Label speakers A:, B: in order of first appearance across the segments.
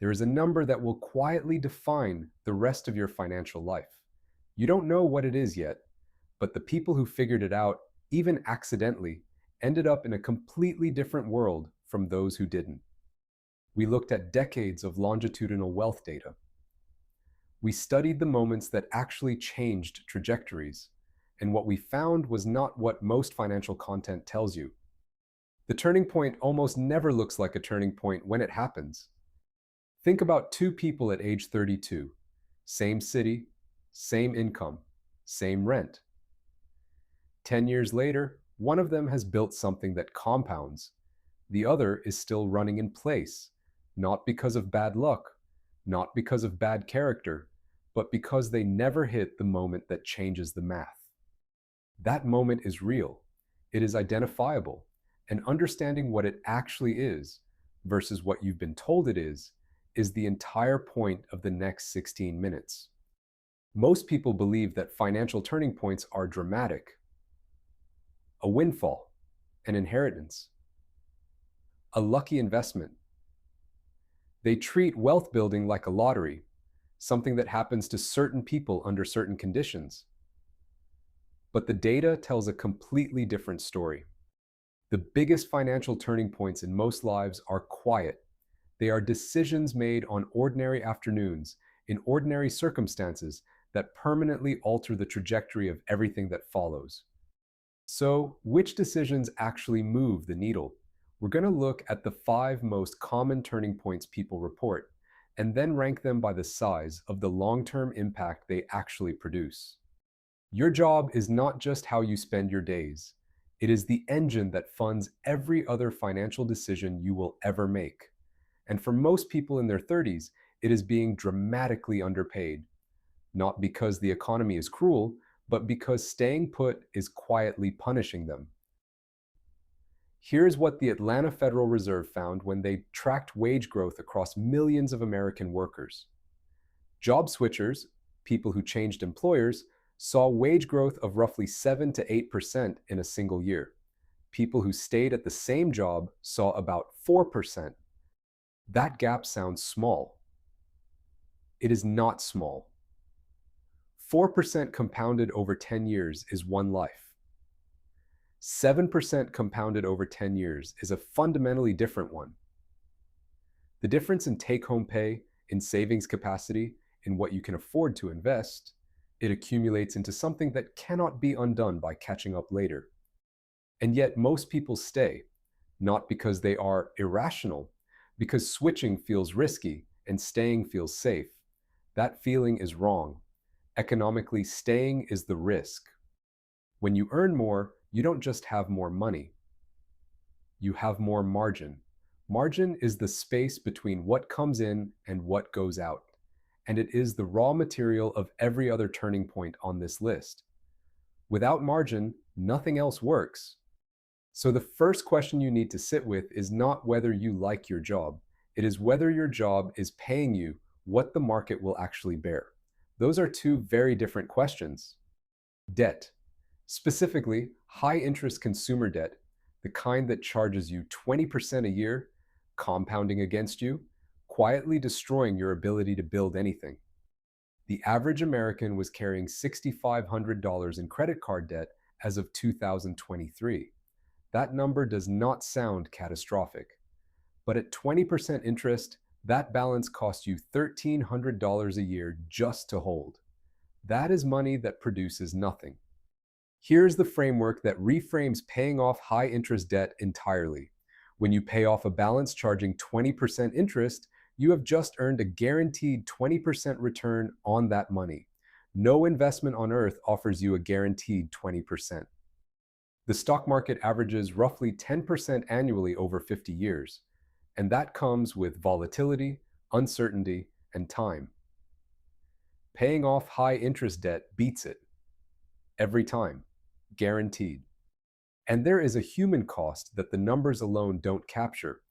A: There is a number that will quietly define the rest of your financial life. You don't know what it is yet, but the people who figured it out, even accidentally, ended up in a completely different world from those who didn't. We looked at decades of longitudinal wealth data. We studied the moments that actually changed trajectories, and what we found was not what most financial content tells you. The turning point almost never looks like a turning point when it happens. Think about two people at age 32, same city, same income, same rent. 10 years later, one of them has built something that compounds. The other is still running in place, not because of bad luck, not because of bad character, but because they never hit the moment that changes the math. That moment is real. It is identifiable, and understanding what it actually is versus what you've been told it is the entire point of the next 16 minutes. Most people believe that financial turning points are dramatic, a windfall, an inheritance, a lucky investment. They treat wealth building like a lottery, something that happens to certain people under certain conditions. But the data tells a completely different story. The biggest financial turning points in most lives are quiet. They are decisions made on ordinary afternoons, in ordinary circumstances, that permanently alter the trajectory of everything that follows. So, which decisions actually move the needle? We're going to look at the 5 most common turning points people report, and then rank them by the size of the long-term impact they actually produce. Your job is not just how you spend your days. It is the engine that funds every other financial decision you will ever make. And for most people in their 30s, it is being dramatically underpaid. Not because the economy is cruel, but because staying put is quietly punishing them. Here's what the Atlanta Federal Reserve found when they tracked wage growth across millions of American workers. Job switchers, people who changed employers, saw wage growth of roughly 7 to 8% in a single year. People who stayed at the same job saw about 4%. That gap sounds small. It is not small. 4% compounded over 10 years is one life. 7% compounded over 10 years is a fundamentally different one. The difference in take-home pay, in savings capacity, in what you can afford to invest, it accumulates into something that cannot be undone by catching up later. And yet most people stay, not because they are irrational, because switching feels risky and staying feels safe. That feeling is wrong. Economically, staying is the risk. When you earn more, you don't just have more money. You have more margin. Margin is the space between what comes in and what goes out, and it is the raw material of every other turning point on this list. Without margin, nothing else works. So the first question you need to sit with is not whether you like your job. It is whether your job is paying you what the market will actually bear. Those are two very different questions. Debt. Specifically, high-interest consumer debt, the kind that charges you 20% a year, compounding against you, quietly destroying your ability to build anything. The average American was carrying $6,500 in credit card debt as of 2023. That number does not sound catastrophic. But at 20% interest, that balance costs you $1,300 a year just to hold. That is money that produces nothing. Here's the framework that reframes paying off high-interest debt entirely. When you pay off a balance charging 20% interest, you have just earned a guaranteed 20% return on that money. No investment on earth offers you a guaranteed 20%. The stock market averages roughly 10% annually over 50 years, and that comes with volatility, uncertainty, and time. Paying off high-interest debt beats it. Every time. Guaranteed. And there is a human cost that the numbers alone don't capture.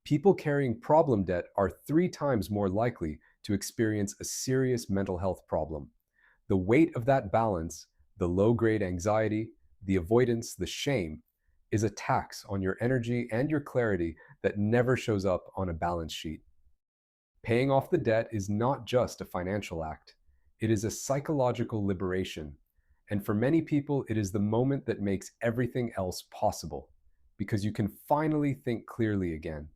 A: People carrying problem debt are 3 times more likely to experience a serious mental health problem. The weight of that balance, the low-grade anxiety, the avoidance, the shame, is a tax on your energy and your clarity that never shows up on a balance sheet. Paying off the debt is not just a financial act, it is a psychological liberation. And for many people, it is the moment that makes everything else possible, because you can finally think clearly again.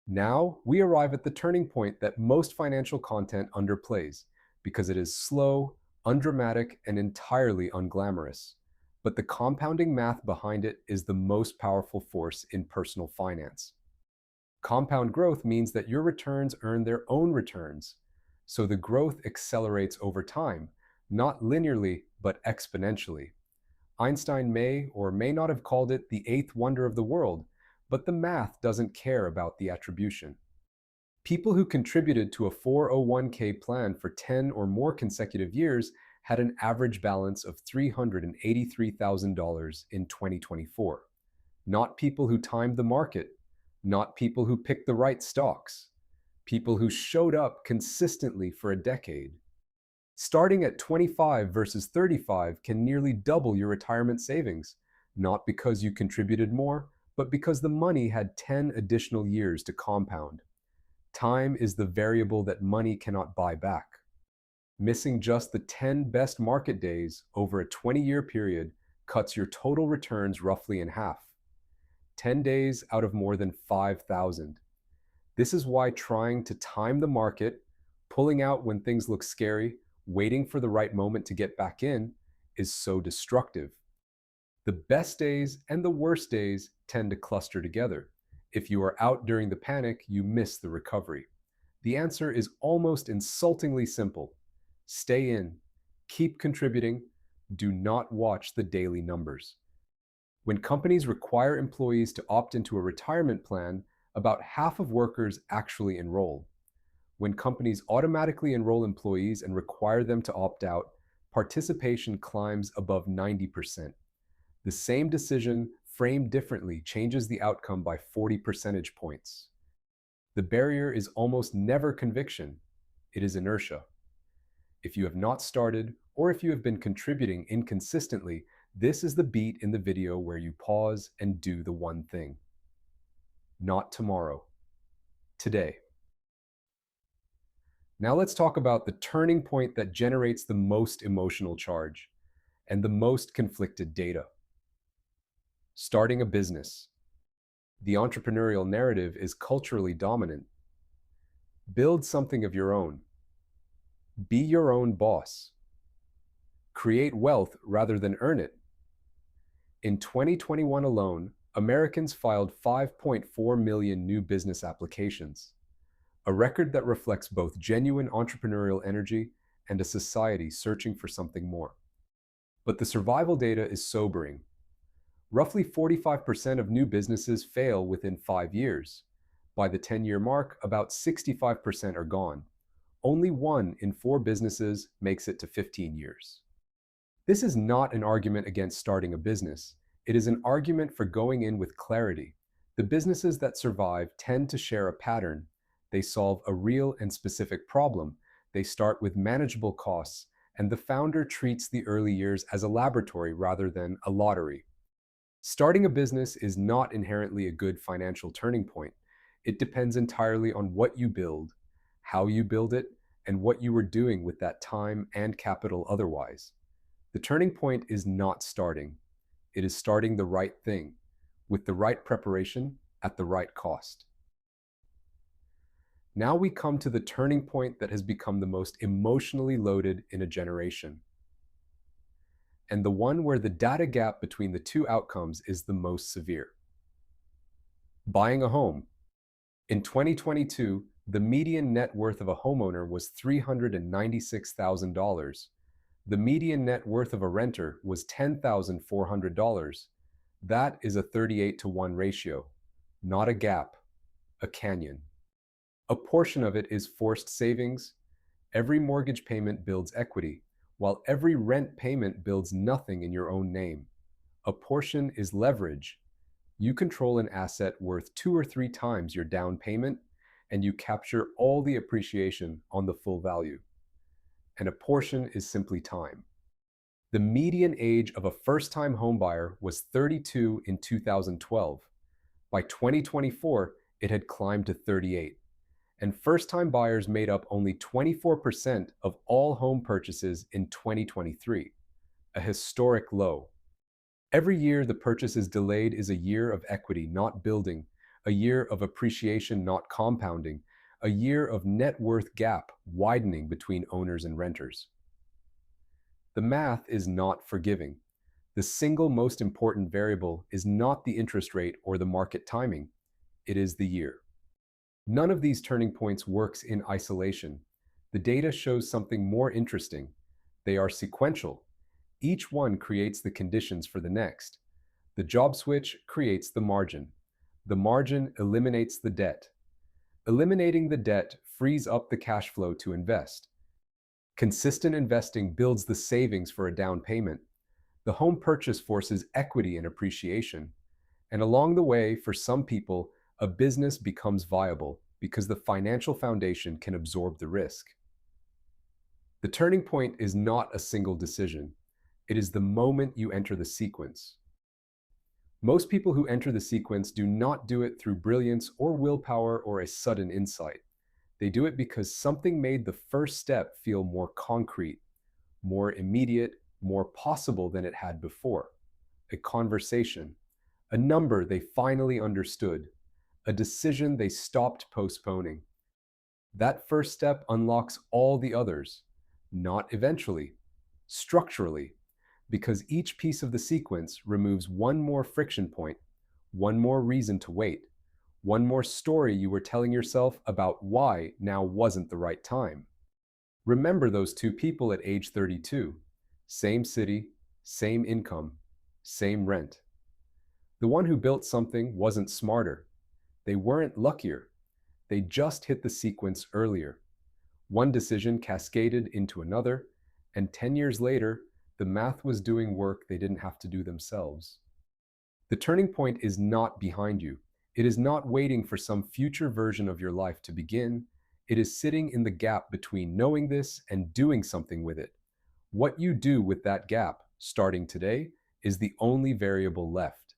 A: Now, we arrive at the turning point that most financial content underplays, because it is slow, undramatic, and entirely unglamorous. But the compounding math behind it is the most powerful force in personal finance. Compound growth means that your returns earn their own returns. So the growth accelerates over time, not linearly, but exponentially. Einstein may or may not have called it the eighth wonder of the world, but the math doesn't care about the attribution. People who contributed to a 401k plan for 10 or more consecutive years had an average balance of $383,000 in 2024. Not people who timed the market, not people who picked the right stocks, people who showed up consistently for a decade. Starting at 25 versus 35 can nearly double your retirement savings, not because you contributed more, but because the money had 10 additional years to compound. Time is the variable that money cannot buy back. Missing just the 10 best market days over a 20-year period cuts your total returns roughly in half. 10 days out of more than 5,000. This is why trying to time the market, pulling out when things look scary, waiting for the right moment to get back in, is so destructive. The best days and the worst days tend to cluster together. If you are out during the panic, you miss the recovery. The answer is almost insultingly simple. Stay in, keep contributing, do not watch the daily numbers. When companies require employees to opt into a retirement plan, about half of workers actually enroll. When companies automatically enroll employees and require them to opt out, participation climbs above 90%. The same decision, framed differently, changes the outcome by 40 percentage points. The barrier is almost never conviction, it is inertia. If you have not started, or if you have been contributing inconsistently, this is the beat in the video where you pause and do the one thing. Not tomorrow, today. Now let's talk about the turning point that generates the most emotional charge and the most conflicted data. Starting a business. The entrepreneurial narrative is culturally dominant. Build something of your own. Be your own boss. Create wealth rather than earn it. In 2021 alone, Americans filed 5.4 million new business applications, a record that reflects both genuine entrepreneurial energy and a society searching for something more. But the survival data is sobering. Roughly 45% of new businesses fail within 5 years. By the 10-year mark, about 65% are gone. Only 1 in 4 businesses makes it to 15 years. This is not an argument against starting a business. It is an argument for going in with clarity. The businesses that survive tend to share a pattern. They solve a real and specific problem. They start with manageable costs, and the founder treats the early years as a laboratory rather than a lottery. Starting a business is not inherently a good financial turning point. It depends entirely on what you build, how you build it, and what you are doing with that time and capital otherwise. The turning point is not starting. It is starting the right thing, with the right preparation, at the right cost. Now we come to the turning point that has become the most emotionally loaded in a generation, and the one where the data gap between the two outcomes is the most severe. Buying a home. In 2022, the median net worth of a homeowner was $396,000. The median net worth of a renter was $10,400. That is a 38-to-1 ratio, not a gap, a canyon. A portion of it is forced savings. Every mortgage payment builds equity, while every rent payment builds nothing in your own name. A portion is leverage. You control an asset worth 2 or 3 times your down payment, and you capture all the appreciation on the full value. And a portion is simply time. The median age of a first-time homebuyer was 32 in 2012. By 2024, it had climbed to 38. and first-time buyers made up only 24% of all home purchases in 2023, a historic low. Every year the purchase is delayed is a year of equity not building, a year of appreciation not compounding, a year of net worth gap widening between owners and renters. The math is not forgiving. The single most important variable is not the interest rate or the market timing, it is the year. None of these turning points works in isolation. The data shows something more interesting. They are sequential. Each one creates the conditions for the next. The job switch creates the margin. The margin eliminates the debt. Eliminating the debt frees up the cash flow to invest. Consistent investing builds the savings for a down payment. The home purchase forces equity and appreciation. And along the way, for some people, a business becomes viable because the financial foundation can absorb the risk. The turning point is not a single decision. It is the moment you enter the sequence. Most people who enter the sequence do not do it through brilliance or willpower or a sudden insight. They do it because something made the first step feel more concrete, more immediate, more possible than it had before. A conversation, a number they finally understood, a decision they stopped postponing. That first step unlocks all the others, not eventually, structurally, because each piece of the sequence removes one more friction point, one more reason to wait, one more story you were telling yourself about why now wasn't the right time. Remember those two people at age 32, same city, same income, same rent. The one who built something wasn't smarter. They weren't luckier. They just hit the sequence earlier. One decision cascaded into another, and 10 years later, the math was doing work they didn't have to do themselves. The turning point is not behind you. It is not waiting for some future version of your life to begin. It is sitting in the gap between knowing this and doing something with it. What you do with that gap, starting today, is the only variable left.